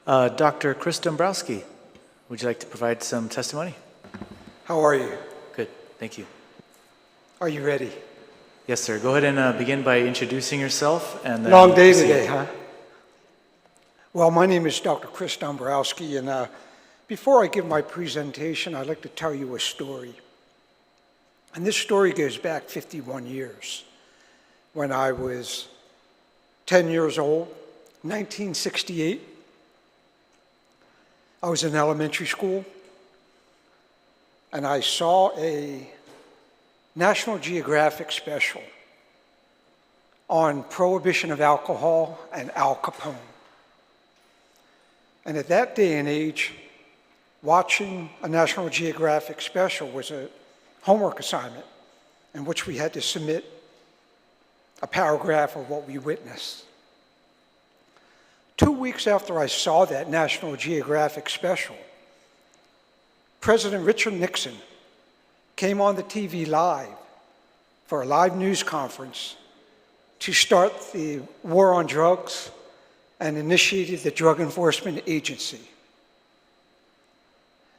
Dr. Chris Dombrowski, would you like to provide some testimony? How are you? Good, thank you. Are you ready? Yes, sir. Go ahead and begin by introducing yourself and then Long day proceed. today, huh? Well, my name is Dr. Chris Dombrowski, and before I give my presentation, I'd like to tell you a story. And this story goes back 51 years. When I was 10 years old, 1968, I was in elementary school, and I saw a National Geographic special on prohibition of alcohol and Al Capone. And at that day and age, watching a National Geographic special was a homework assignment in which we had to submit a paragraph of what we witnessed. 2 weeks after I saw that National Geographic special, President Richard Nixon came on the TV live for a live news conference to start the war on drugs and initiated the Drug Enforcement Agency.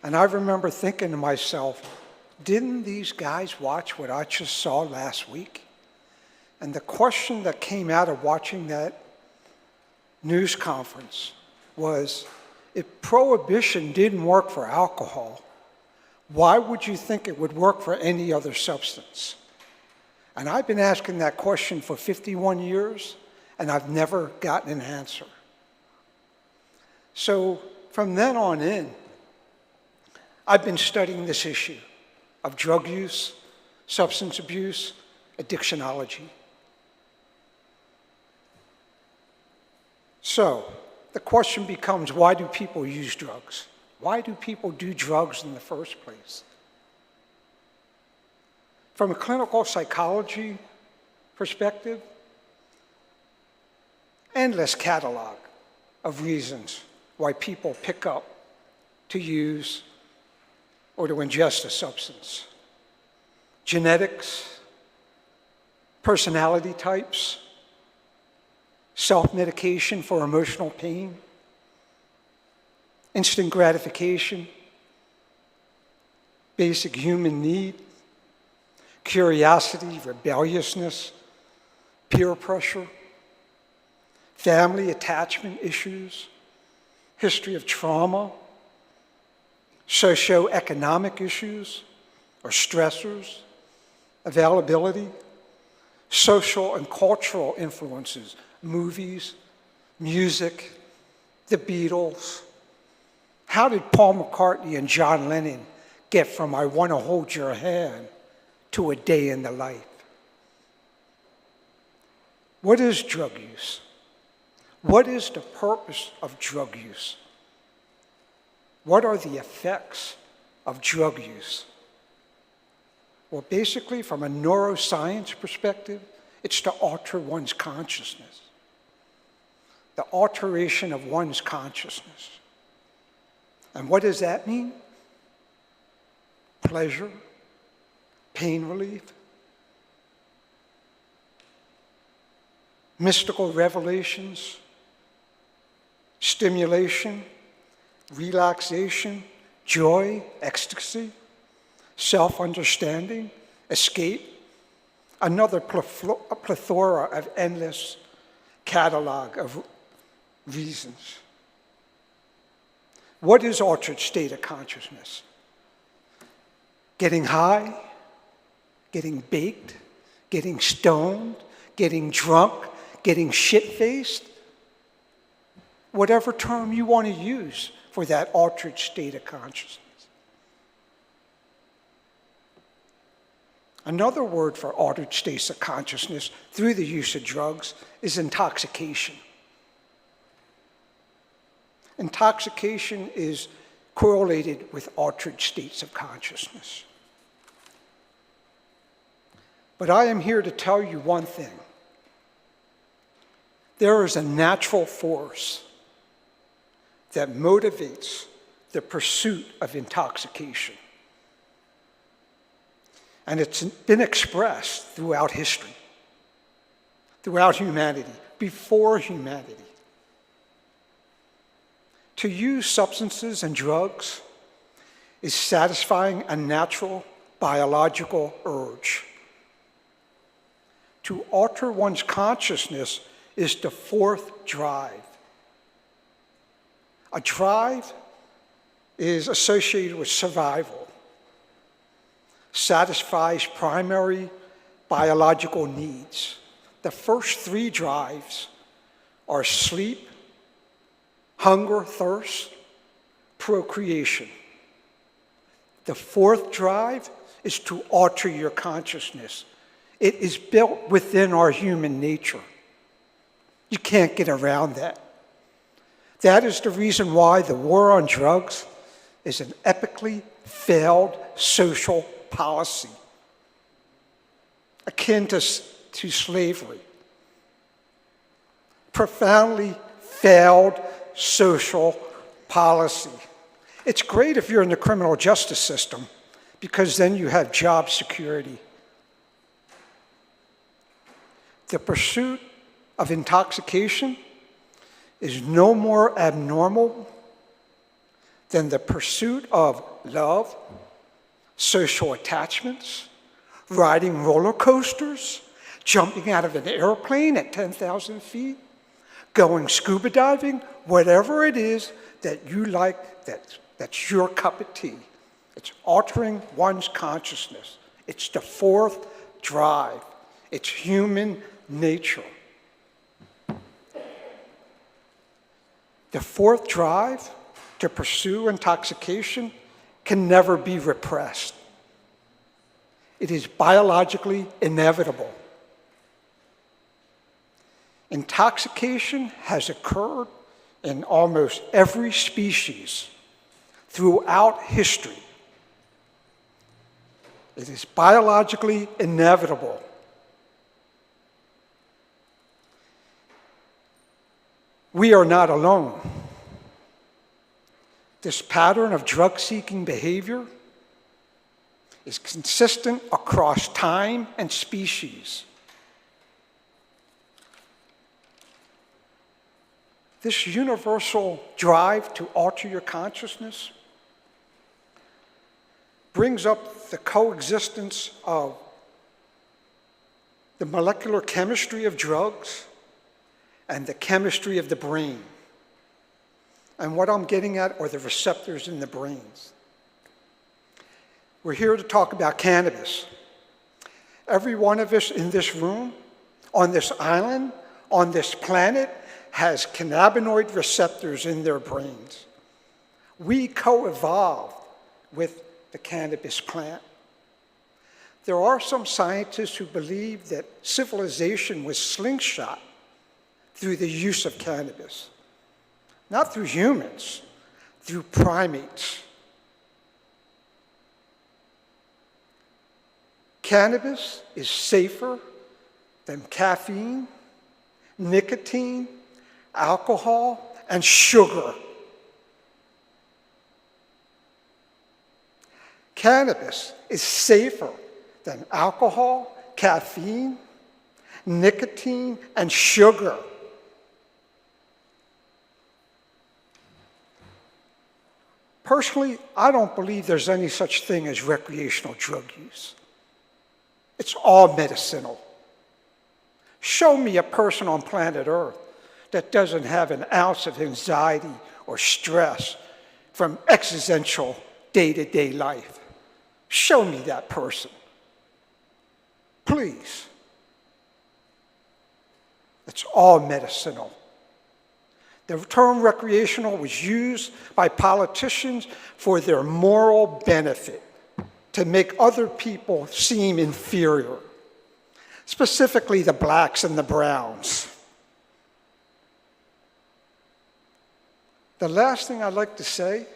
And I remember thinking to myself, didn't these guys watch what I just saw last week? And the question that came out of watching that news conference was, if prohibition didn't work for alcohol, why would you think it would work for any other substance? And I've been asking that question for 51 years, and I've never gotten an answer. So from then on in, I've been studying this issue of drug use, substance abuse, addictionology. So the question becomes, why do people use drugs? Why do people do drugs in the first place? From a clinical psychology perspective, endless catalog of reasons why people pick up to use or to ingest a substance. Genetics, personality types, self-medication for emotional pain, instant gratification, basic human need, curiosity, rebelliousness, peer pressure, family attachment issues, history of trauma, socioeconomic issues or stressors, availability, social and cultural influences, movies, music, the Beatles. How did Paul McCartney and John Lennon get from I Want to Hold Your Hand to A Day in the Life? What is drug use? What is the purpose of drug use? What are the effects of drug use? Well, basically, from a neuroscience perspective, it's to alter one's consciousness. The alteration of one's consciousness. And what does that mean? Pleasure, pain relief, mystical revelations, stimulation, relaxation, joy, ecstasy, self-understanding, escape, another plethora of endless catalog of reasons. What is altered state of consciousness? Getting high, getting baked, getting stoned, getting drunk, getting shit-faced, whatever term you want to use for that altered state of consciousness. Another word for altered states of consciousness through the use of drugs is intoxication. Intoxication is correlated with altered states of consciousness. But I am here to tell you one thing. There is a natural force that motivates the pursuit of intoxication. And it's been expressed throughout history, throughout humanity, before humanity. To use substances and drugs is satisfying a natural biological urge. To alter one's consciousness is the fourth drive. A drive is associated with survival, satisfies primary biological needs. The first three drives are sleep, hunger, thirst, procreation. The fourth drive is to alter your consciousness. It is built within our human nature. You can't get around that. That is the reason why the war on drugs is an epically failed social policy, akin to slavery. Profoundly failed social policy. It's great if you're in the criminal justice system, because then you have job security. The pursuit of intoxication is no more abnormal than the pursuit of love, social attachments, riding roller coasters, jumping out of an airplane at 10,000 feet, going scuba diving, whatever it is that you like, that's your cup of tea. It's altering one's consciousness. It's the fourth drive. It's human nature. The fourth drive to pursue intoxication can never be repressed. It is biologically inevitable. Intoxication has occurred in almost every species throughout history. It is biologically inevitable. We are not alone. This pattern of drug-seeking behavior is consistent across time and species. This universal drive to alter your consciousness brings up the coexistence of the molecular chemistry of drugs and the chemistry of the brain. And what I'm getting at are the receptors in the brains. We're here to talk about cannabis. Every one of us in this room, on this island, on this planet, has cannabinoid receptors in their brains. We co-evolved with the cannabis plant. There are some scientists who believe that civilization was slingshot through the use of cannabis. Not through humans, through primates. Cannabis is safer than caffeine, nicotine, alcohol, and sugar. Cannabis is safer than alcohol, caffeine, nicotine, and sugar. Personally, I don't believe there's any such thing as recreational drug use. It's all medicinal. Show me a person on planet Earth that doesn't have an ounce of anxiety or stress from existential day-to-day life. Show me that person. Please. It's all medicinal. The term recreational was used by politicians for their moral benefit, to make other people seem inferior, specifically the blacks and the browns. The last thing I'd like to say,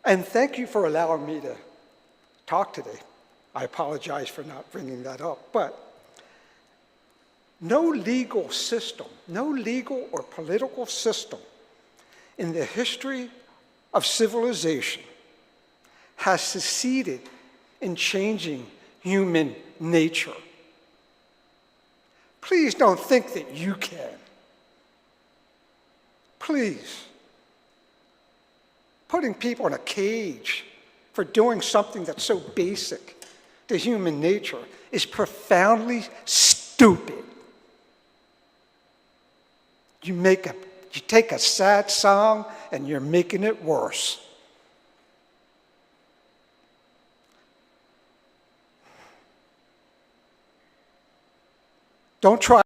and thank you for allowing me to talk today. I apologize for not bringing that up, but no legal system, no legal or political system in the history of civilization has succeeded in changing human nature. Please don't think that you can. Please. Putting people in a cage for doing something that's so basic to human nature is profoundly stupid. You take a sad song and you're making it worse. Don't try